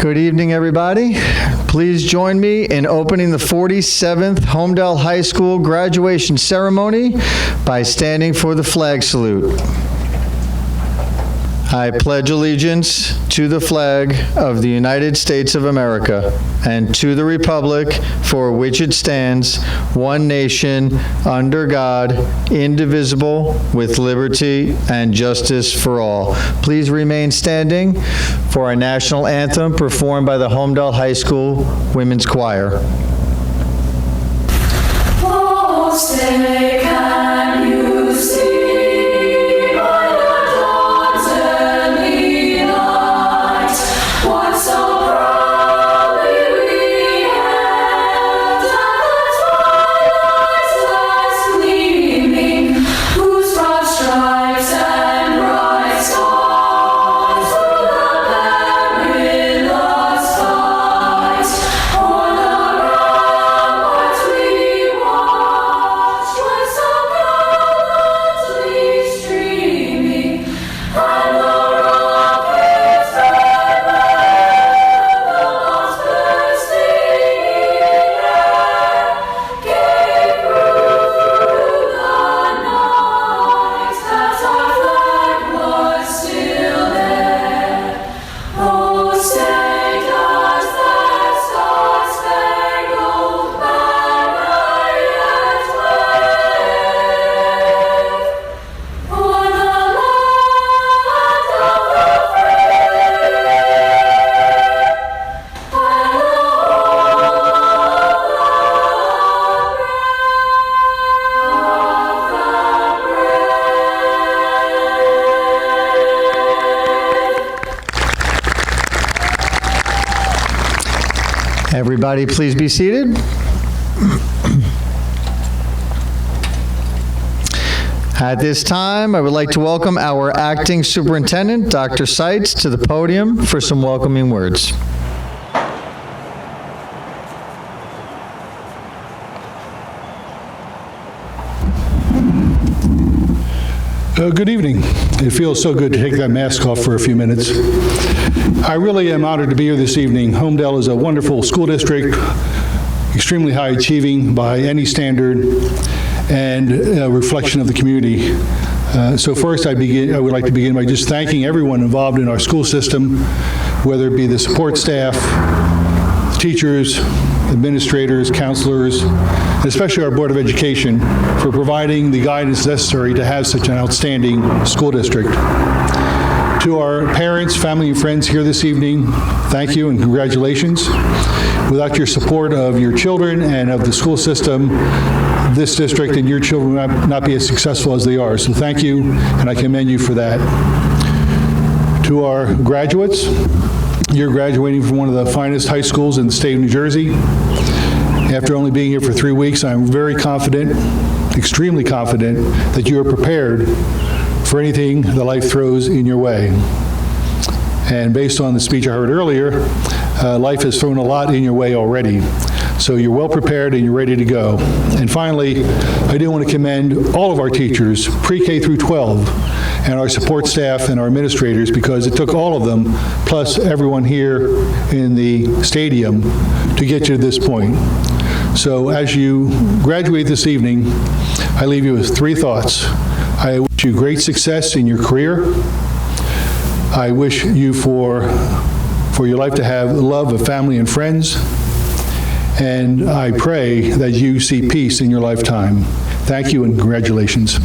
Good evening, everybody. Please join me in opening the 47th Holmdel High School graduation ceremony by standing for the flag salute. I pledge allegiance to the flag of the United States of America and to the republic for which it stands, one nation, under God, indivisible, with liberty and justice for all. Please remain standing for our national anthem performed by the Holmdel High School Women's Choir. Oh, say, can you see? Everybody, please be seated. At this time, I would like to welcome our acting superintendent, Dr. Seitz, to the podium for some welcoming words. Good evening. It feels so good to take that mask off for a few minutes. I really am honored to be here this evening. Holmdel is a wonderful school district, extremely high achieving by any standard, and a reflection of the community. So first I would like to begin by just thanking everyone involved in our school system, whether it be the support staff, teachers, administrators, counselors, and especially our Board of Education for providing the guidance necessary to have such an outstanding school district. To our parents, family, and friends here this evening, thank you and congratulations. Without your support of your children and of the school system, this district and your children would not be as successful as they are. So thank you, and I commend you for that. To our graduates, you're graduating from one of the finest high schools in the state of New Jersey. After only being here for 3 weeks, I'm very confident, extremely confident, that you are prepared for anything that life throws in your way. And based on the speech I heard earlier, life has thrown a lot in your way already. So you're well prepared and you're ready to go. And finally, I do want to commend all of our teachers, pre-K through 12, and our support staff and our administrators, because it took all of them, plus everyone here in the stadium, to get you to this point. So as you graduate this evening, I leave you with 3 thoughts. I wish you great success in your career. I wish you for your life to have the love of family and friends. And I pray that you see peace in your lifetime. Thank you and congratulations.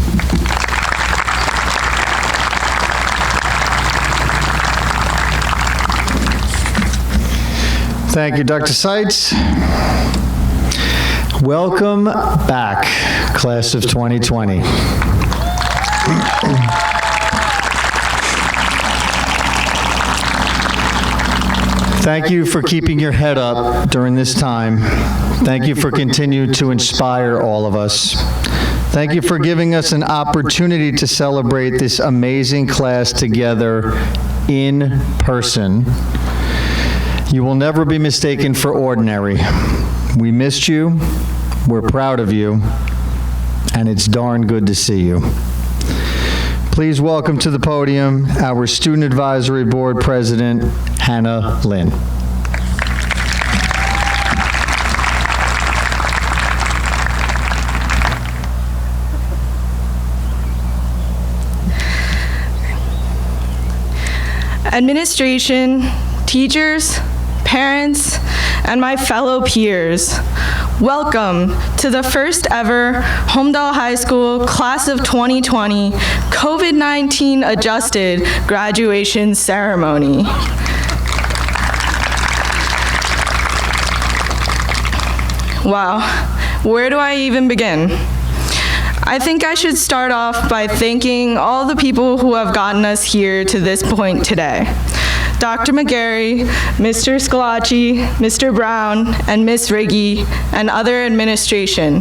Thank you, Dr. Seitz. Welcome back, class of 2020. Thank you for keeping your head up during this time. Thank you for continuing to inspire all of us. Thank you for giving us an opportunity to celebrate this amazing class together in person. You will never be mistaken for ordinary. We missed you, we're proud of you, and it's darn good to see you. Please welcome to the podium our Student Advisory Board President, Hannah Lynn. administration, teachers, parents, and my fellow peers. Welcome to the first ever Holmdel High School Class of 2020 COVID-19 adjusted graduation ceremony. Wow, where do I even begin? I think I should start off by thanking all the people who have gotten us here to this point today. Dr. McGarry, Mr. Scalacci, Mr. Brown, and Ms. Riggy, and other administration.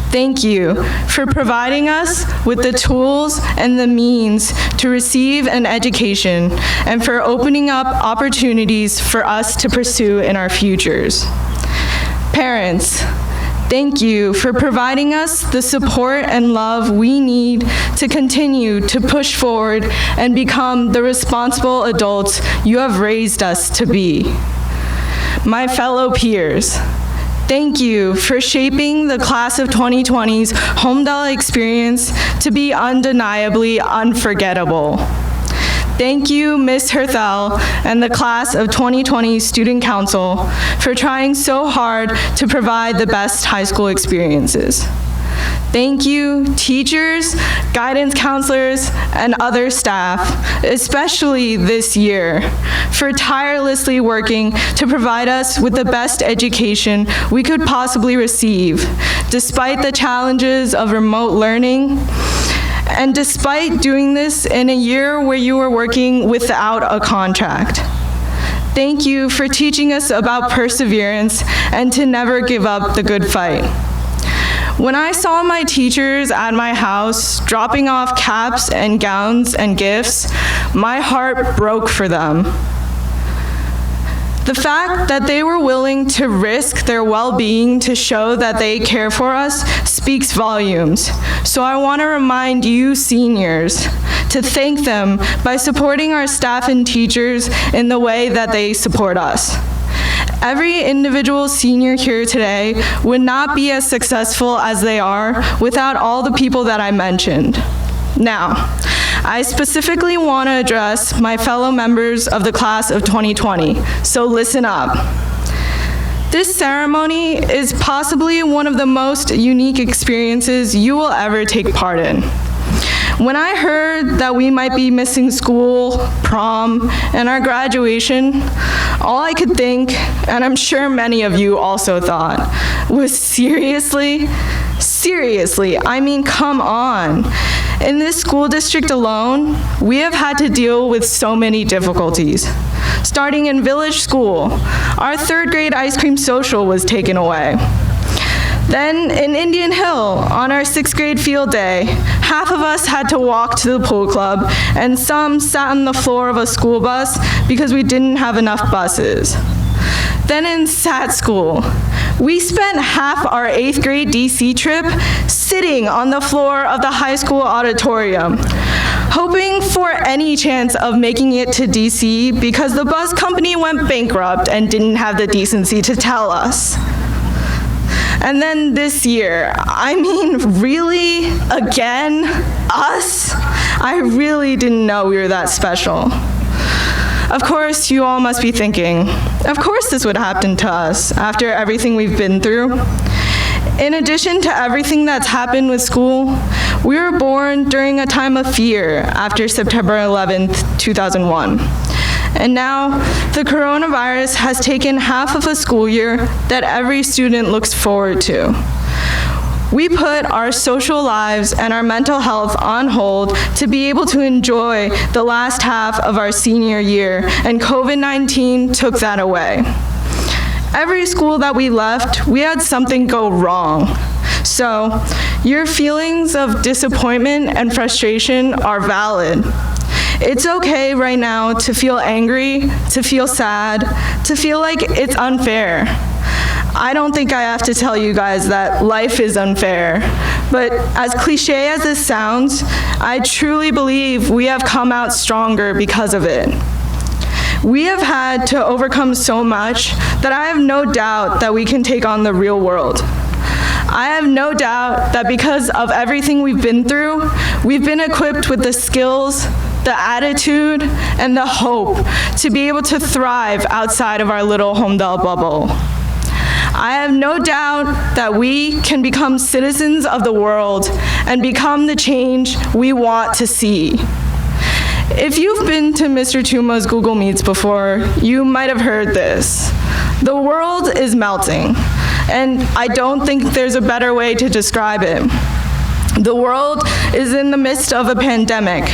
Thank you for providing us with the tools and the means to receive an education and for opening up opportunities for us to pursue in our futures. Parents, thank you for providing us the support and love we need to continue to push forward and become the responsible adults you have raised us to be. My fellow peers, thank you for shaping the Class of 2020's Holmdel experience to be undeniably unforgettable. Thank you, Ms. Herthel and the Class of 2020 Student Council for trying so hard to provide the best high school experiences. Thank you, teachers, guidance counselors, and other staff, especially this year, for tirelessly working to provide us with the best education we could possibly receive, despite the challenges of remote learning. And despite doing this in a year where you were working without a contract. Thank you for teaching us about perseverance and to never give up the good fight. When I saw my teachers at my house dropping off caps and gowns and gifts, my heart broke for them. The fact that they were willing to risk their well-being to show that they care for us speaks volumes. So I want to remind you seniors to thank them by supporting our staff and teachers in the way that they support us. Every individual senior here today would not be as successful as they are without all the people that I mentioned. Now, I specifically want to address my fellow members of the Class of 2020, so listen up. This ceremony is possibly one of the most unique experiences you will ever take part in. When I heard that we might be missing school, prom, and our graduation, all I could think, and I'm sure many of you also thought, was seriously, I mean, come on. In this school district alone, we have had to deal with so many difficulties. Starting in Village School, our third grade ice cream social was taken away. Then in Indian Hill, on our sixth grade field day, half of us had to walk to the pool club, and some sat on the floor of a school bus because we didn't have enough buses. Then in SAT school, we spent half our 8th grade DC trip sitting on the floor of the high school auditorium, hoping for any chance of making it to DC because the bus company went bankrupt and didn't have the decency to tell us. And then this year, I mean, really? Again? Us? I really didn't know we were that special. Of course, you all must be thinking, of course this would happen to us after everything we've been through. In addition to everything that's happened with school, we were born during a time of fear after September 11th, 2001. And now, the coronavirus has taken half of a school year that every student looks forward to. We put our social lives and our mental health on hold to be able to enjoy the last half of our senior year, and COVID-19 took that away. Every school that we left, we had something go wrong. So, your feelings of disappointment and frustration are valid. It's okay right now to feel angry, to feel sad, to feel like it's unfair. I don't think I have to tell you guys that life is unfair, but as cliche as this sounds, I truly believe we have come out stronger because of it. We have had to overcome so much that I have no doubt that we can take on the real world. I have no doubt that because of everything we've been through, we've been equipped with the skills, the attitude, and the hope to be able to thrive outside of our little Holmdel bubble. I have no doubt that we can become citizens of the world and become the change we want to see. If you've been to Mr. Tuma's Google Meets before, you might have heard this. The world is melting, and I don't think there's a better way to describe it. The world is in the midst of a pandemic,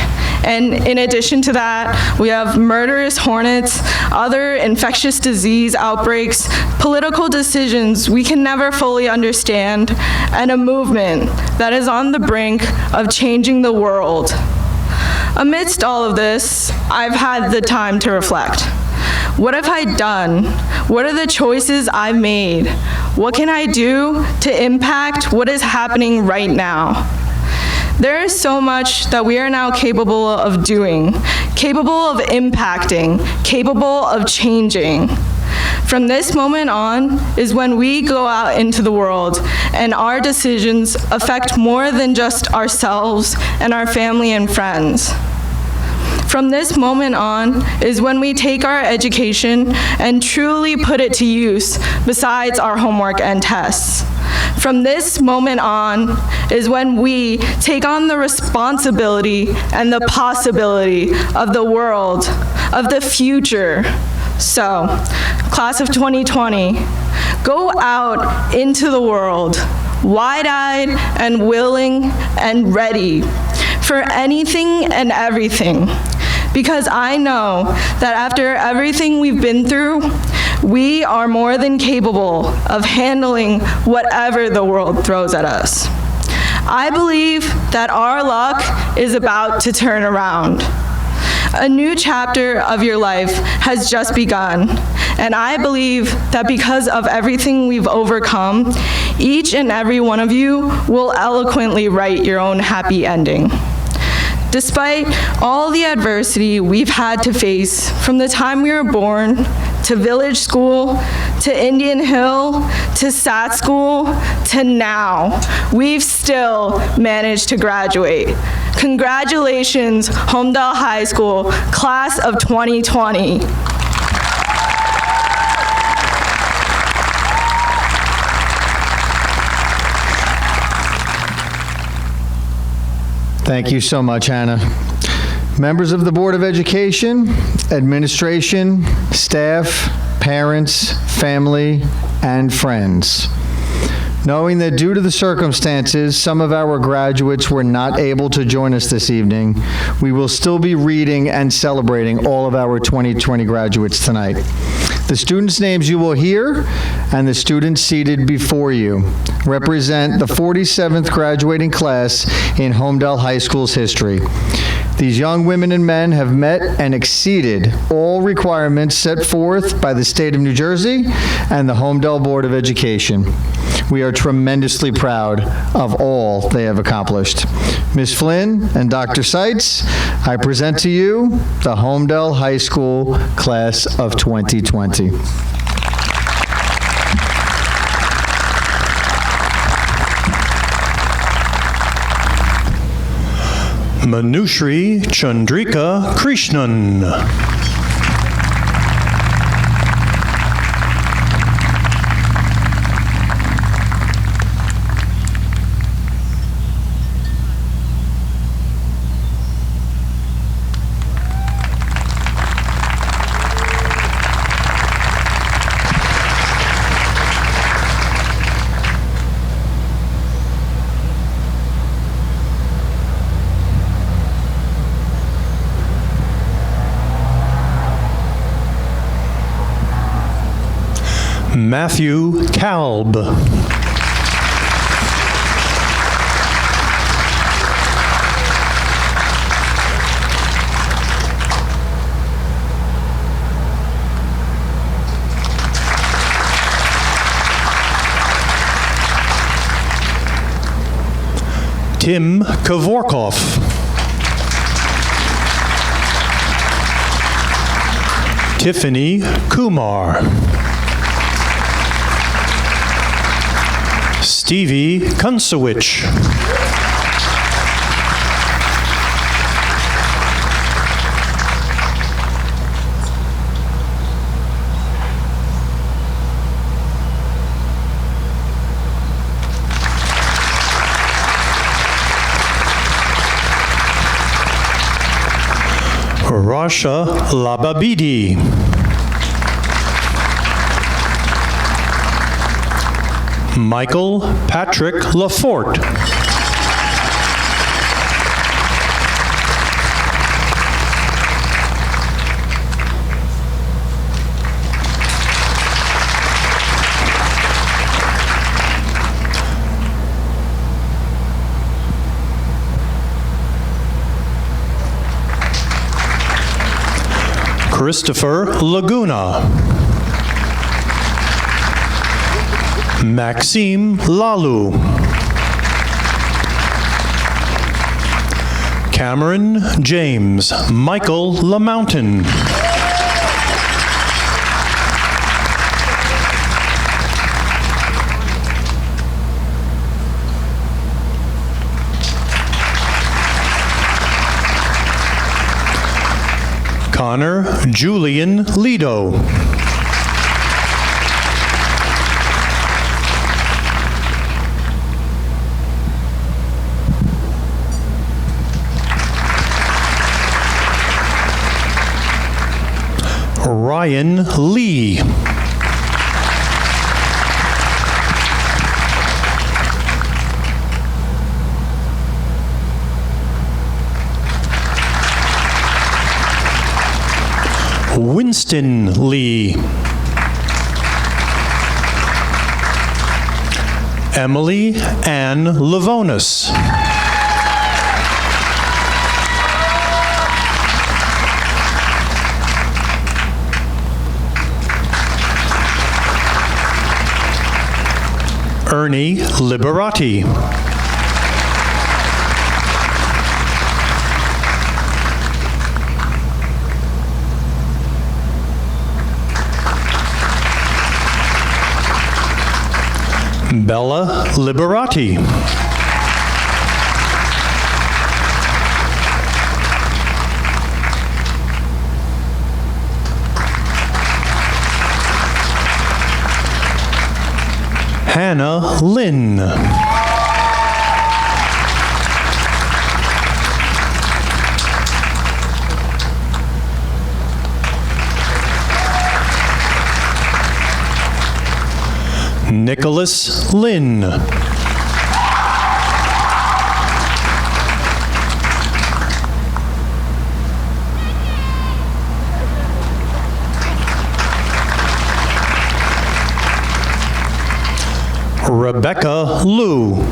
and in addition to that, we have murderous hornets, other infectious disease outbreaks, political decisions we can never fully understand, and a movement that is on the brink of changing the world. Amidst all of this, I've had the time to reflect. What have I done? What are the choices I've made? What can I do to impact what is happening right now? There is so much that we are now capable of doing, capable of impacting, capable of changing. From this moment on is when we go out into the world and our decisions affect more than just ourselves and our family and friends. From this moment on is when we take our education and truly put it to use besides our homework and tests. From this moment on is when we take on the responsibility and the possibility of the world, of the future. So, class of 2020, go out into the world, wide-eyed and willing and ready for anything and everything. Because I know that after everything we've been through, we are more than capable of handling whatever the world throws at us. I believe that our luck is about to turn around. A new chapter of your life has just begun, and I believe that because of everything we've overcome, each and every one of you will eloquently write your own happy ending. Despite all the adversity we've had to face from the time we were born, to village school, to Indian Hill, to SAT school, to now, we've still managed to graduate. Congratulations, Holmdel High School, class of 2020. Thank you so much, Hannah. Members of the Board of Education, administration, staff, parents, family, and friends. Knowing that due to the circumstances, some of our graduates were not able to join us this evening, we will still be reading and celebrating all of our 2020 graduates tonight. The students' names you will hear and the students seated before you represent the 47th graduating class in Holmdel High School's history. These young women and men have met and exceeded all requirements set forth by the state of New Jersey and the Holmdel Board of Education. We are tremendously proud of all they have accomplished. Ms. Flynn and Dr. Seitz, I present to you the Holmdel High School class of 2020. Manushri Chandrika Krishnan. Matthew Kalb. Tim Kavorkov. Tiffany Kumar. Stevie Kunsowicz. Marsha Lababidi. Michael Patrick Lafort. Christopher Laguna. Maxime Lalu. Cameron James Michael LaMountain. Connor Julian Lido. Ryan Lee. Winston Lee. Emily Ann Livonis. Ernie Liberati. Bella Liberati. Hannah Lynn. Nicholas Lynn. Rebecca Liu.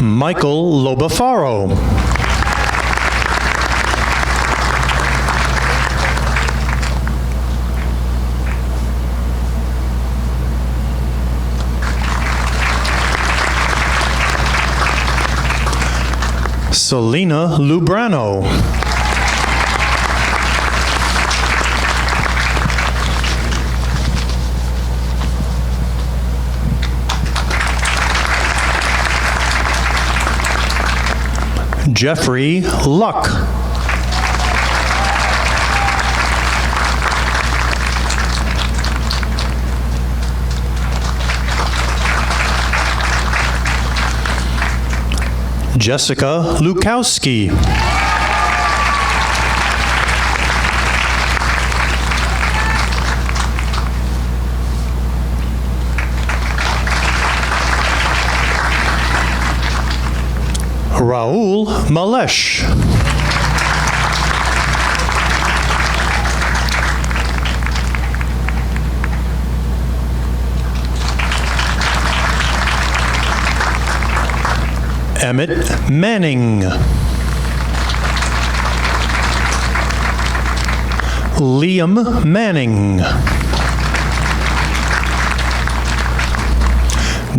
Michael Lobafaro. Selena Lubrano. Jeffrey Luck. Jessica Lukowski. Raul Malesh. Emmett Manning. Liam Manning.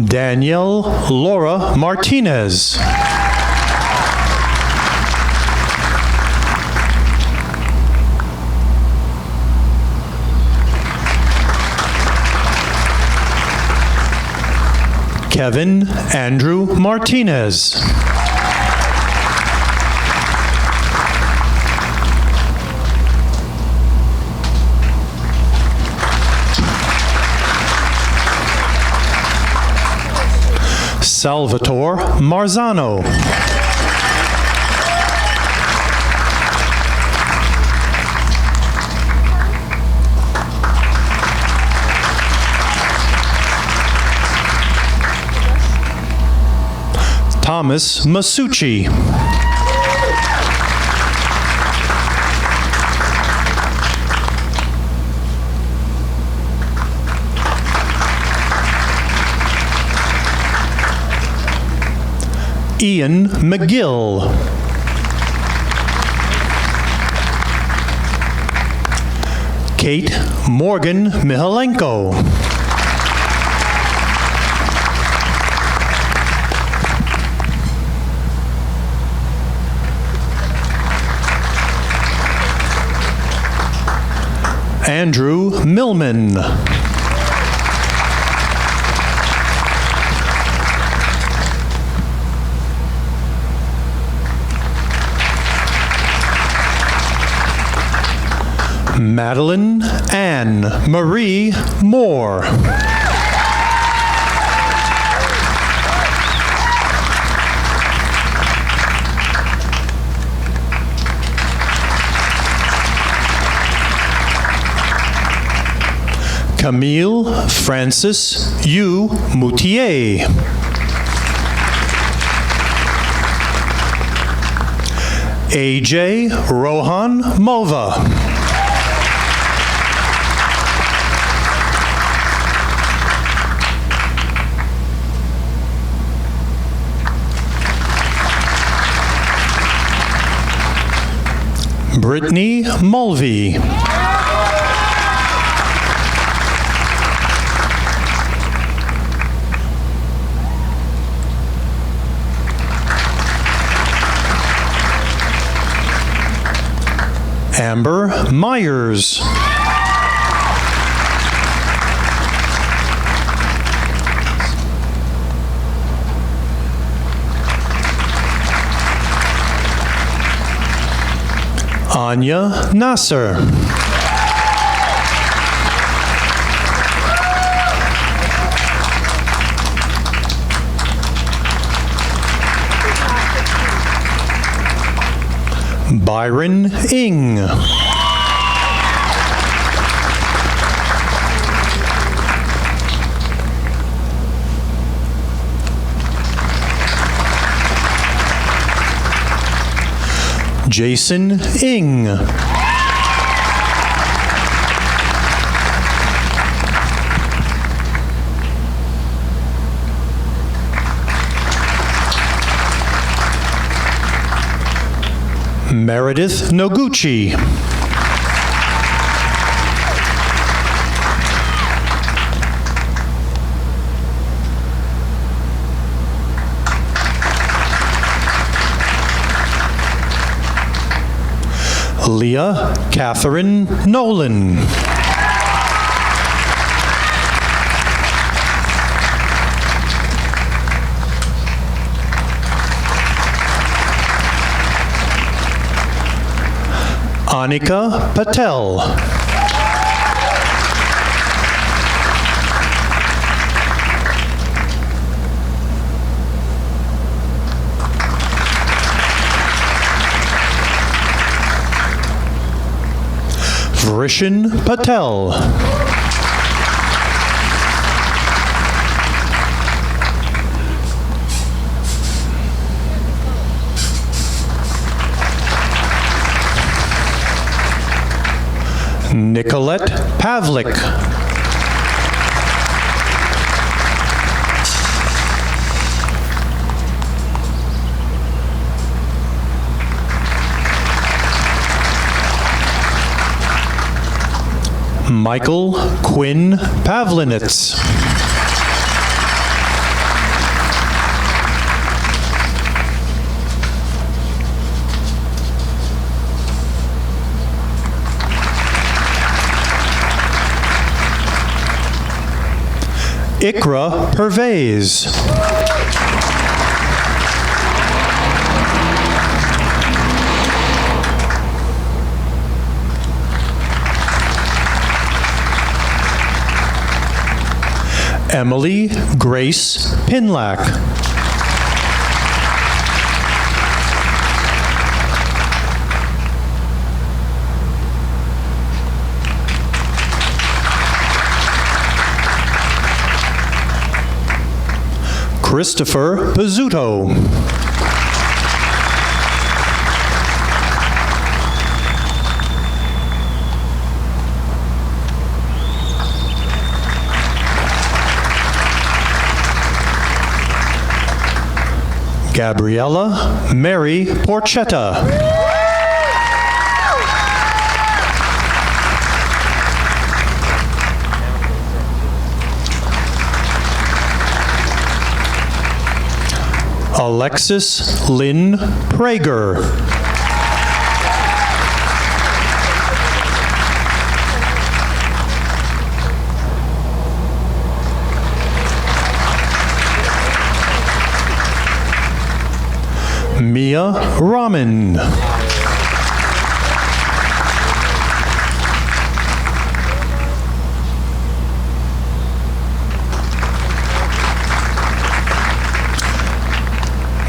Danielle Laura Martinez. Kevin Andrew Martinez. Salvatore Marzano. Thomas Masucci. Ian McGill. Kate Morgan Mihalenko. Andrew Millman. Madeline Ann Marie Moore. Camille Francis Yu Moutier. AJ Rohan Mova. Brittany Mulvey. Amber Myers. Anya Nasser. Byron Ing. Jason Ing. Meredith Noguchi. Leah Catherine Nolan. Anika Patel. Vrishan Patel. Nicolette Pavlik. Michael Quinn Pavlinitz. Ikra Pervez. Emily Grace Pinlack. Christopher Pizzuto. Gabriella Mary Porchetta. Alexis Lynn Prager. Mia Raman.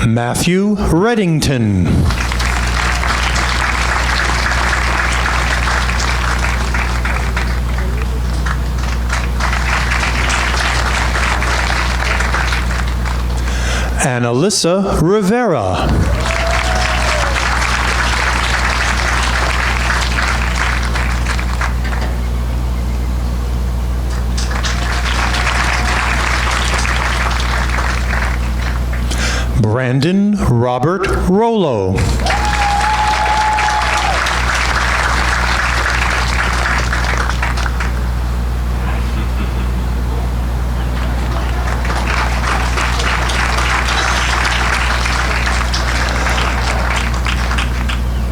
Matthew Reddington. Annalisa Rivera. Brandon Robert Rollo.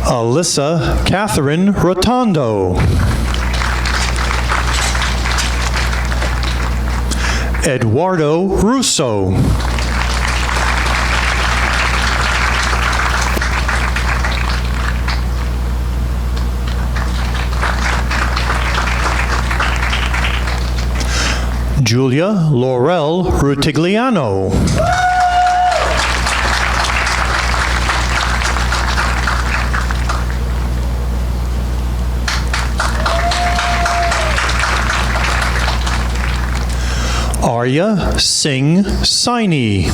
Alyssa Catherine Rotondo. Eduardo Russo. Julia Laurel Rutigliano. Arya Singh Saini.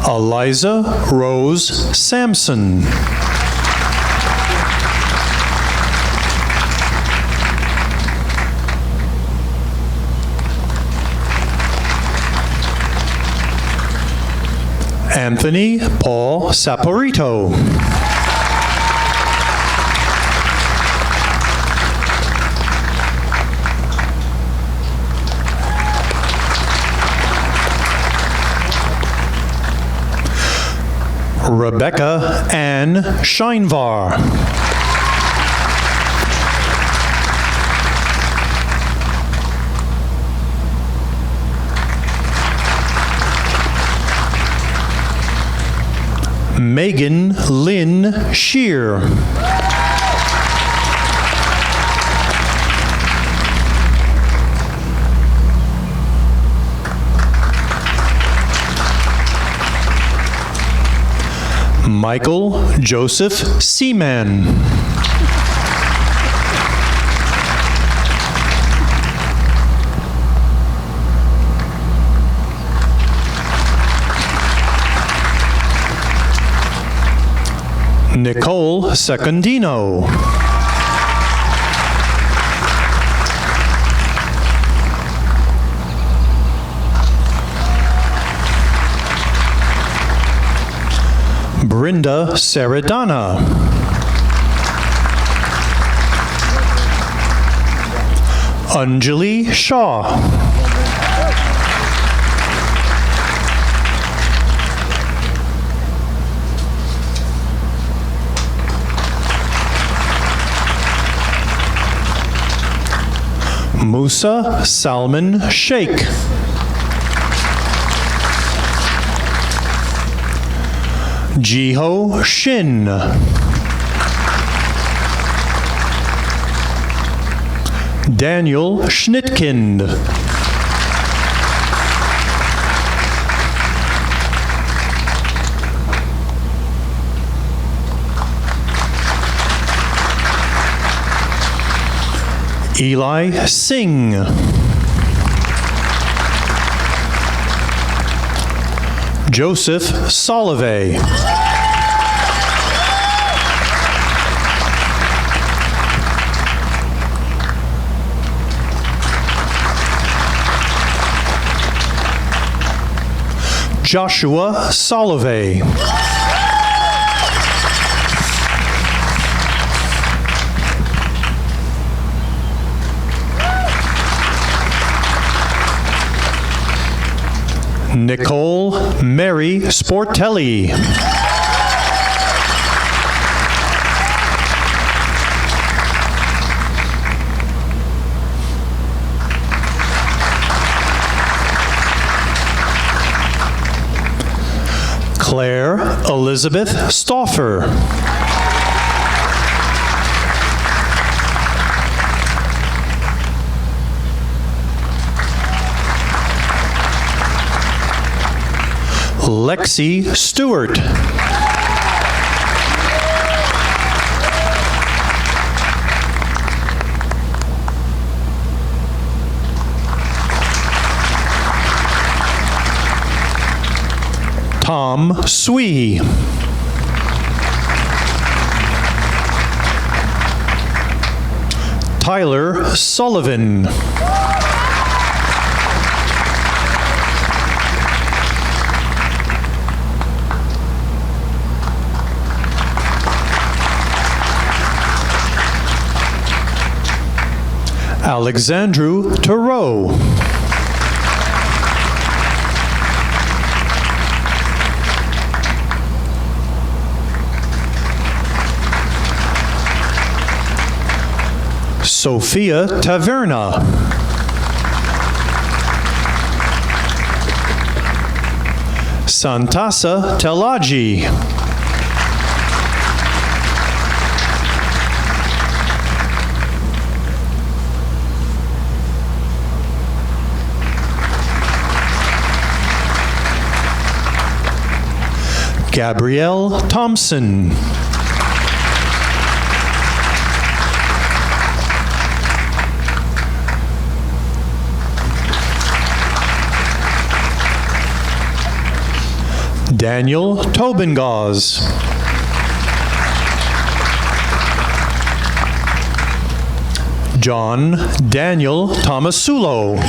Eliza Rose Sampson. Anthony Paul Saporito. Rebecca Ann Scheinvar. Megan Lynn Shear. Michael Joseph Seaman. Nicole Secondino. Brenda Saradana. Anjali Shaw. Musa Salman Sheikh. Jiho Shin. Daniel Schnitkind. Eli Singh. Joseph Solivay. Joshua Solivay. Nicole Mary Sportelli. Claire Elizabeth Stauffer. Lexi Stewart. Tom Swee. Tyler Sullivan. Alexandru Thoreau. Sophia Taverna. Santasa Telaji. Gabrielle Thompson. Daniel Tobingaz. John Daniel Tomasulo.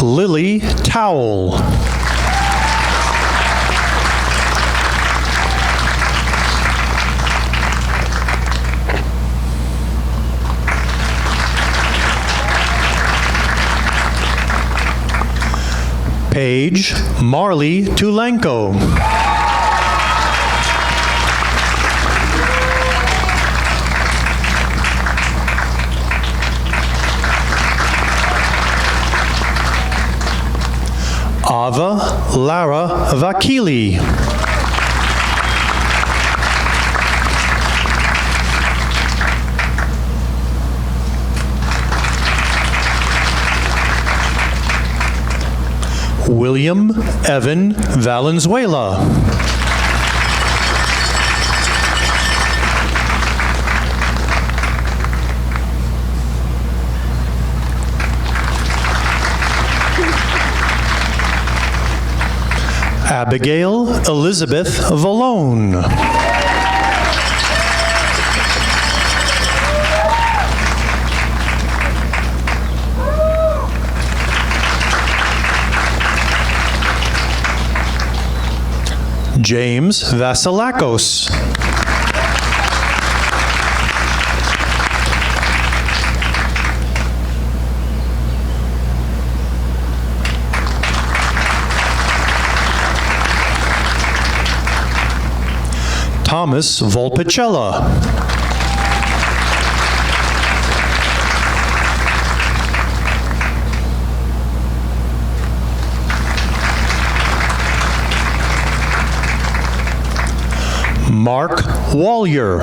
Lily Towle. Paige Marley Tulenko. Ava Lara Vakili. William Evan Valenzuela. Abigail Elizabeth Valone. James Vasilakos. Thomas Volpicella. Mark Wallier.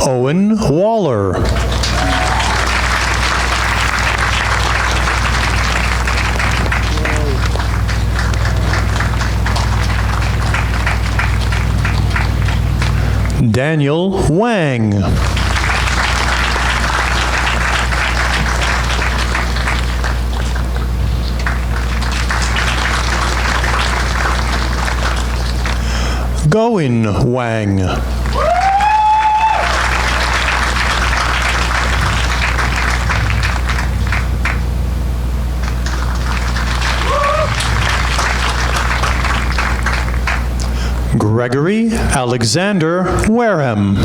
Owen Waller. Daniel Wang. Goin Wang. Gregory Alexander Wareham.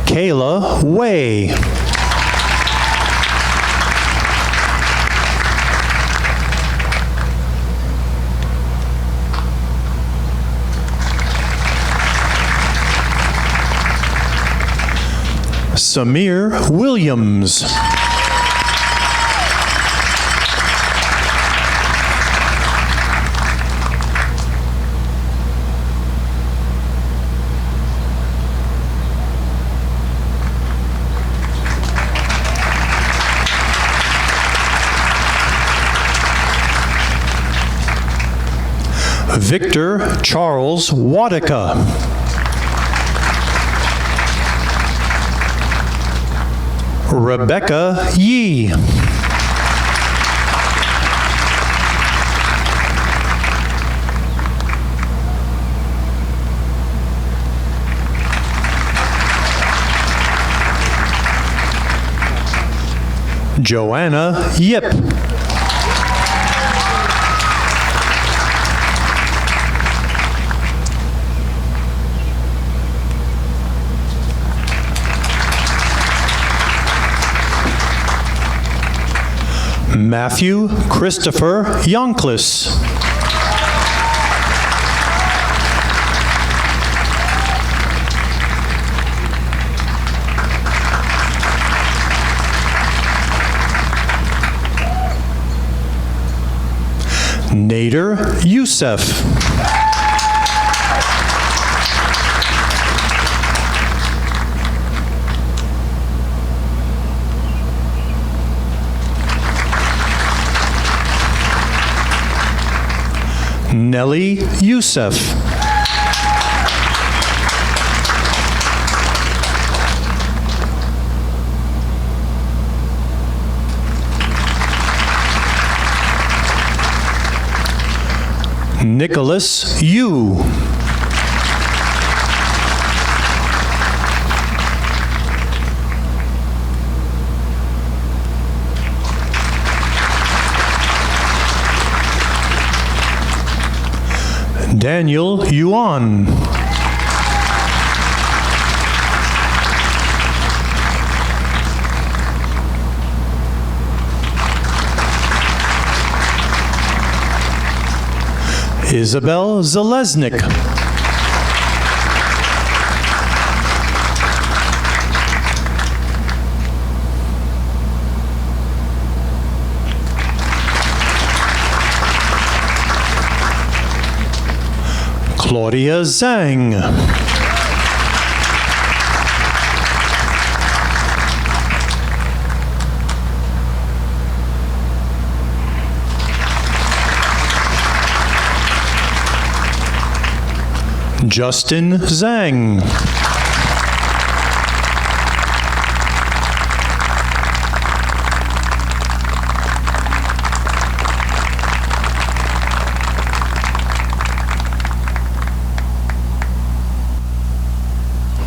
Kayla Way. Samir Williams. Victor Charles Wadika. Rebecca Yee. Joanna Yip. Matthew Christopher Yonklis. Nader Youssef. Nelly Youssef. Nicholas Yu. Daniel Yuan. Isabel Zalesnik. Claudia Zhang. Justin Zhang.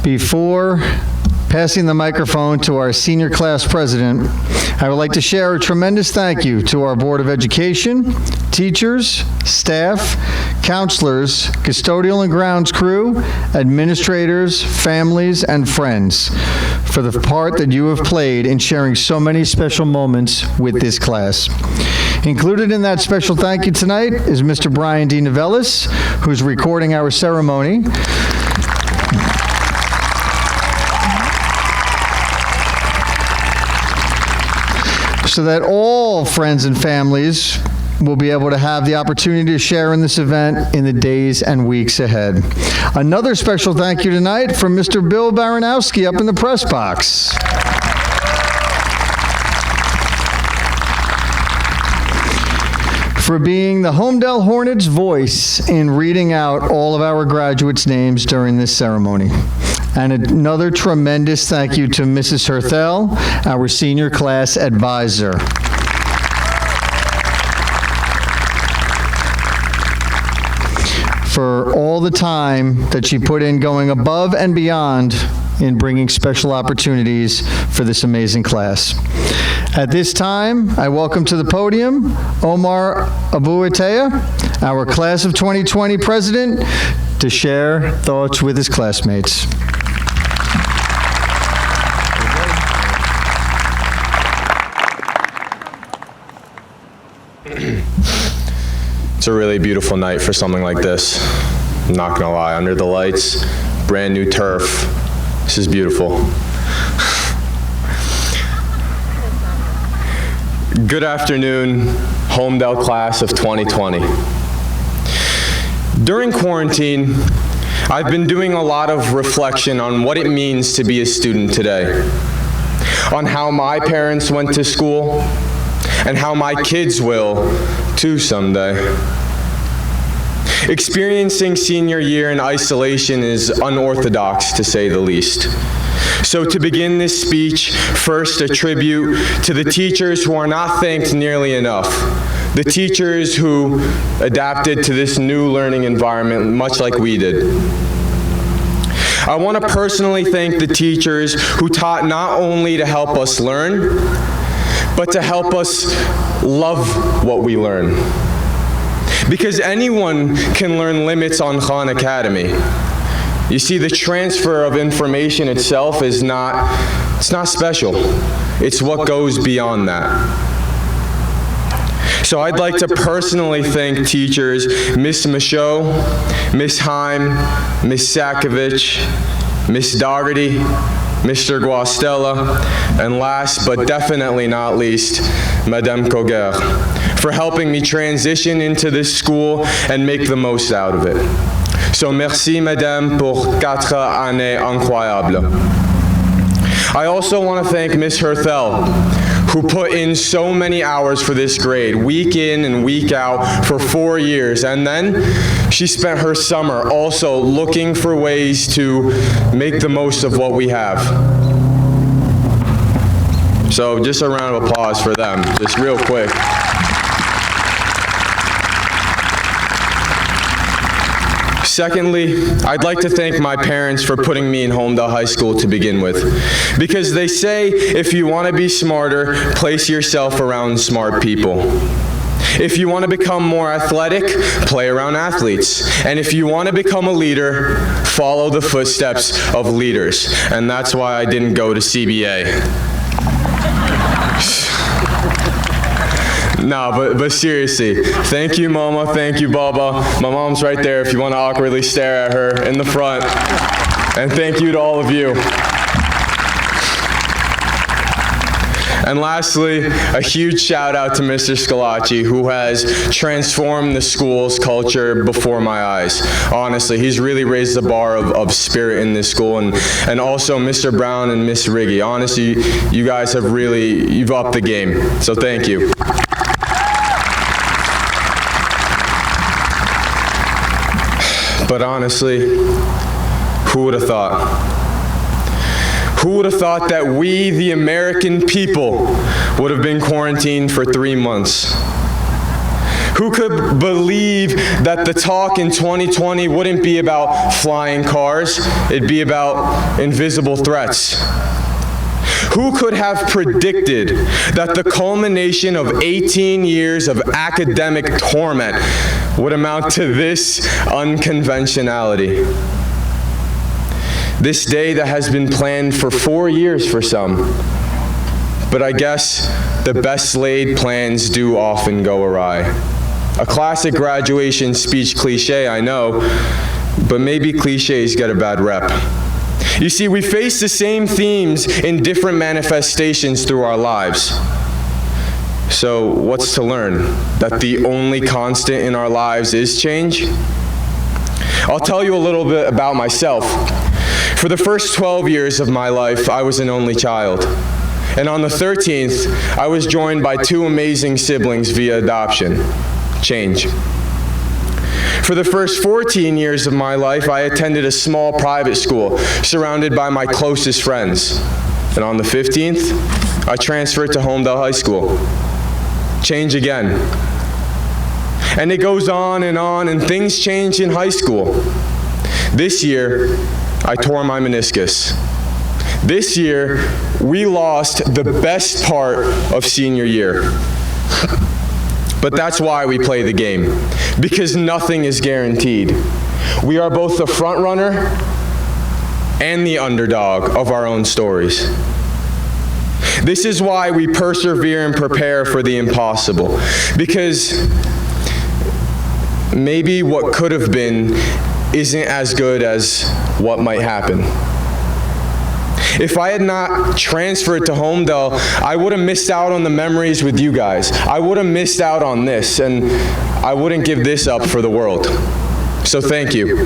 Before passing the microphone to our senior class president, I would like to share a tremendous thank you to our Board of Education, teachers, staff, counselors, custodial and grounds crew, administrators, families, and friends for the part that you have played in sharing so many special moments with this class. Included in that special thank you tonight is Mr. Brian D. Novellis, who's recording our ceremony. so that all friends and families will be able to have the opportunity to share in this event in the days and weeks ahead. Another special thank you tonight from Mr. Bill Baranowski up in the press box. For being the Holmdel Hornets' voice in reading out all of our graduates' names during this ceremony. And another tremendous thank you to Mrs. Herthel, our senior class advisor. For all the time that she put in going above and beyond in bringing special opportunities for this amazing class. At this time, I welcome to the podium Omar Abuatea, our class of 2020 president, to share thoughts with his classmates. It's a really beautiful night for something like this. I'm not gonna lie, under the lights, brand new turf. This is beautiful. Good afternoon, Holmdel class of 2020. During quarantine, I've been doing a lot of reflection on what it means to be a student today, on how my parents went to school, and how my kids will too someday. Experiencing senior year in isolation is unorthodox, to say the least. So to begin this speech, first a tribute to the teachers who are not thanked nearly enough. The teachers who adapted to this new learning environment much like we did. I want to personally thank the teachers who taught not only to help us learn, but to help us love what we learn. Because anyone can learn limits on Khan Academy. You see, the transfer of information itself is not special. It's what goes beyond that. So I'd like to personally thank teachers Miss Michaud, Miss Heim, Miss Sakovic, Miss Dougherty, Mr. Guastella, and last but definitely not least, Madame Coguer, for helping me transition into this school and make the most out of it. So merci, Madame, pour 4 années incroyables. I also want to thank Miss Herthel, who put in so many hours for this grade, week in and week out for 4 years. And then she spent her summer also looking for ways to make the most of what we have. So just a round of applause for them, just real quick. Secondly, I'd like to thank my parents for putting me in Holmdel High School to begin with. Because they say if you want to be smarter, place yourself around smart people. If you want to become more athletic, play around athletes. And if you want to become a leader, follow the footsteps of leaders. And that's why I didn't go to CBA. No, but seriously, thank you, Mama, thank you, Baba. My mom's right there if you want to awkwardly stare at her in the front. And thank you to all of you. And lastly, a huge shout out to Mr. Scalacci, who has transformed the school's culture before my eyes. Honestly, he's really raised the bar of spirit in this school, and also Mr. Brown and Miss Riggy. Honestly, you guys have you've upped the game, so thank you. But honestly, who would have thought? Who would have thought that we, the American people, would have been quarantined for 3 months? Who could believe that the talk in 2020 wouldn't be about flying cars, it'd be about invisible threats? Who could have predicted that the culmination of 18 years of academic torment would amount to this unconventionality? This day that has been planned for 4 years for some. But I guess the best laid plans do often go awry. A classic graduation speech cliche, I know, but maybe cliches get a bad rep. You see, we face the same themes in different manifestations through our lives. So what's to learn? That the only constant in our lives is change? I'll tell you a little bit about myself. For the first 12 years of my life, I was an only child. And on the 13th, I was joined by two amazing siblings via adoption. Change. For the first 14 years of my life, I attended a small private school surrounded by my closest friends. And on the 15th, I transferred to Holmdel High School. Change again. And it goes on, and things change in high school. This year, I tore my meniscus. This year, we lost the best part of senior year. But that's why we play the game, because nothing is guaranteed. We are both the front runner and the underdog of our own stories. This is why we persevere and prepare for the impossible, because maybe what could have been isn't as good as what might happen. If I had not transferred to Holmdel, I would have missed out on the memories with you guys. I would have missed out on this, and I wouldn't give this up for the world. So thank you.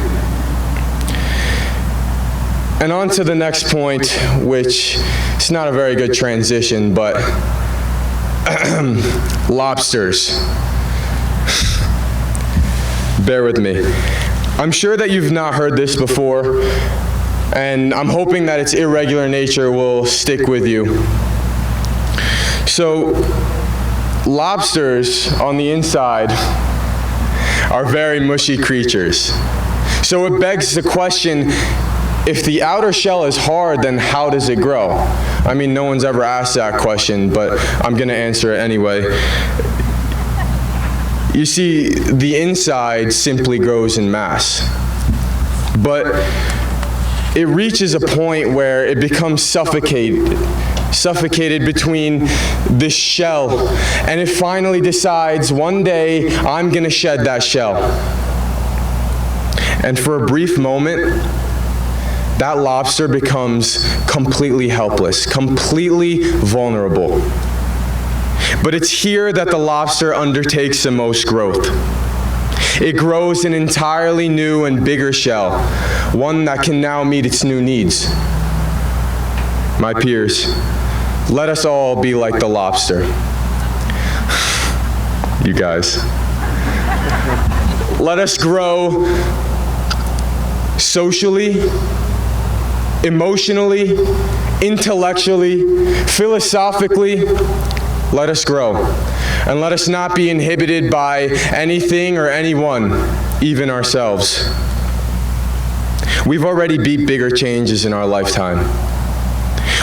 And on to the next point, which is not a very good transition, but lobsters. Bear with me. I'm sure that you've not heard this before, and I'm hoping that its irregular nature will stick with you. So, lobsters on the inside are very mushy creatures. So it begs the question, if the outer shell is hard, then how does it grow? I mean, no one's ever asked that question, but I'm gonna answer it anyway. You see, the inside simply grows in mass. But it reaches a point where it becomes suffocated between this shell, and it finally decides, one day, I'm gonna shed that shell. And for a brief moment, that lobster becomes completely helpless, completely vulnerable. But it's here that the lobster undertakes the most growth. It grows an entirely new and bigger shell, one that can now meet its new needs. My peers, let us all be like the lobster. You guys. Let us grow socially, emotionally, intellectually, philosophically. Let us grow, and let us not be inhibited by anything or anyone, even ourselves. We've already beat bigger changes in our lifetime.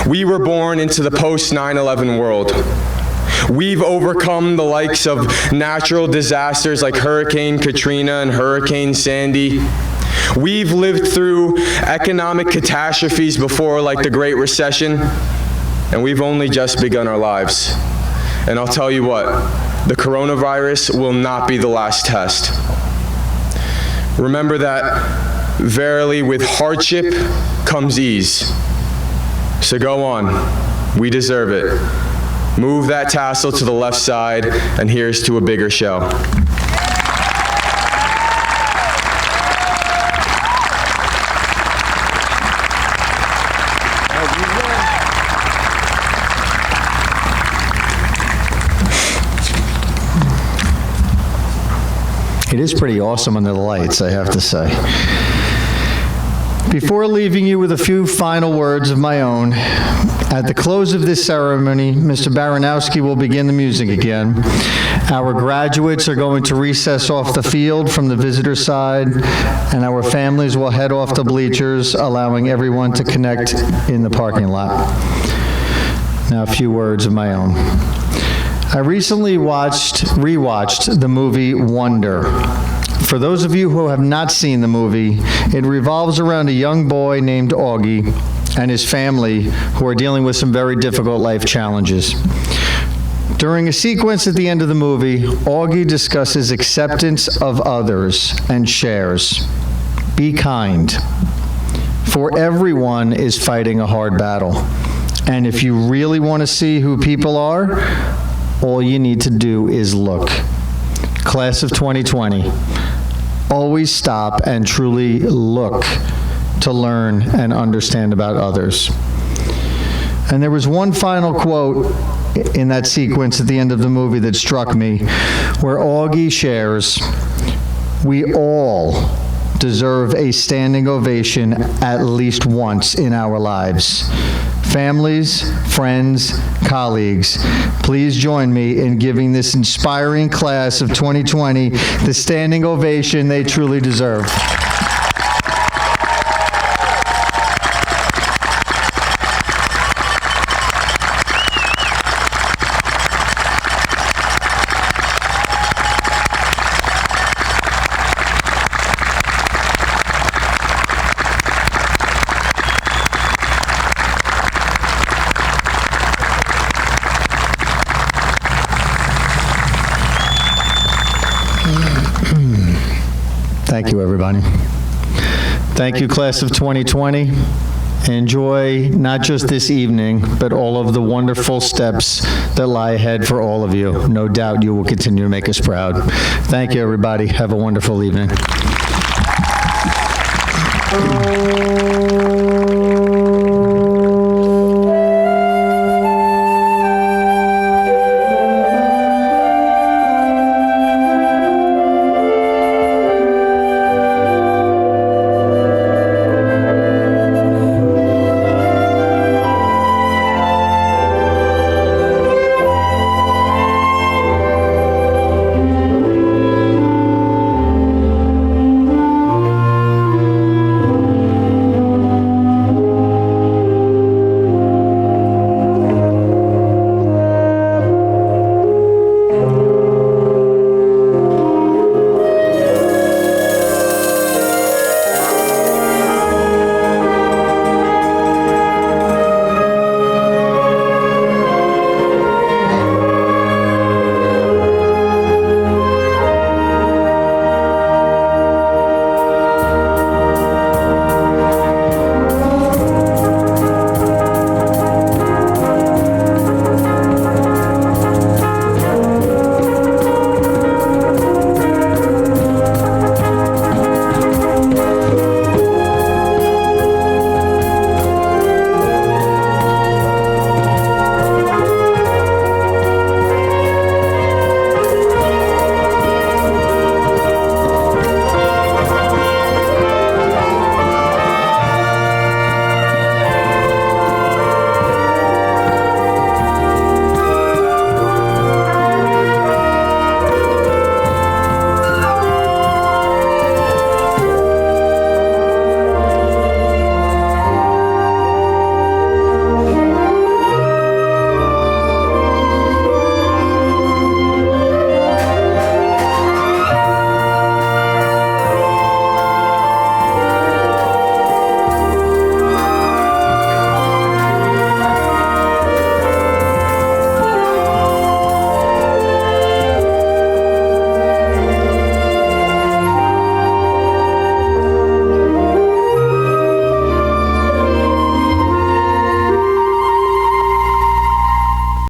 We were born into the post-9/11 world. We've overcome the likes of natural disasters like Hurricane Katrina and Hurricane Sandy. We've lived through economic catastrophes before, like the Great Recession, and we've only just begun our lives. And I'll tell you what, the coronavirus will not be the last test. Remember that, verily, with hardship comes ease. So go on, we deserve it. Move that tassel to the left side, and here's to a bigger shell. It is pretty awesome under the lights, I have to say. Before leaving you with a few final words of my own, at the close of this ceremony, Mr. Baranowski will begin the music again. Our graduates are going to recess off the field from the visitor side, and our families will head off the bleachers, allowing everyone to connect in the parking lot. Now, a few words of my own. I recently rewatched the movie Wonder. For those of you who have not seen the movie, it revolves around a young boy named Augie and his family who are dealing with some very difficult life challenges. During a sequence at the end of the movie, Augie discusses acceptance of others and shares. Be kind, for everyone is fighting a hard battle. And if you really want to see who people are, all you need to do is look. Class of 2020, always stop and truly look to learn and understand about others. And there was one final quote in that sequence at the end of the movie that struck me, where Augie shares, "We all deserve a standing ovation at least once in our lives. Families, friends, colleagues, please join me in giving this inspiring class of 2020 the standing ovation they truly deserve." Thank you, everybody. Thank you, class of 2020. Enjoy not just this evening, but all of the wonderful steps that lie ahead for all of you. No doubt you will continue to make us proud. Thank you, everybody. Have a wonderful evening.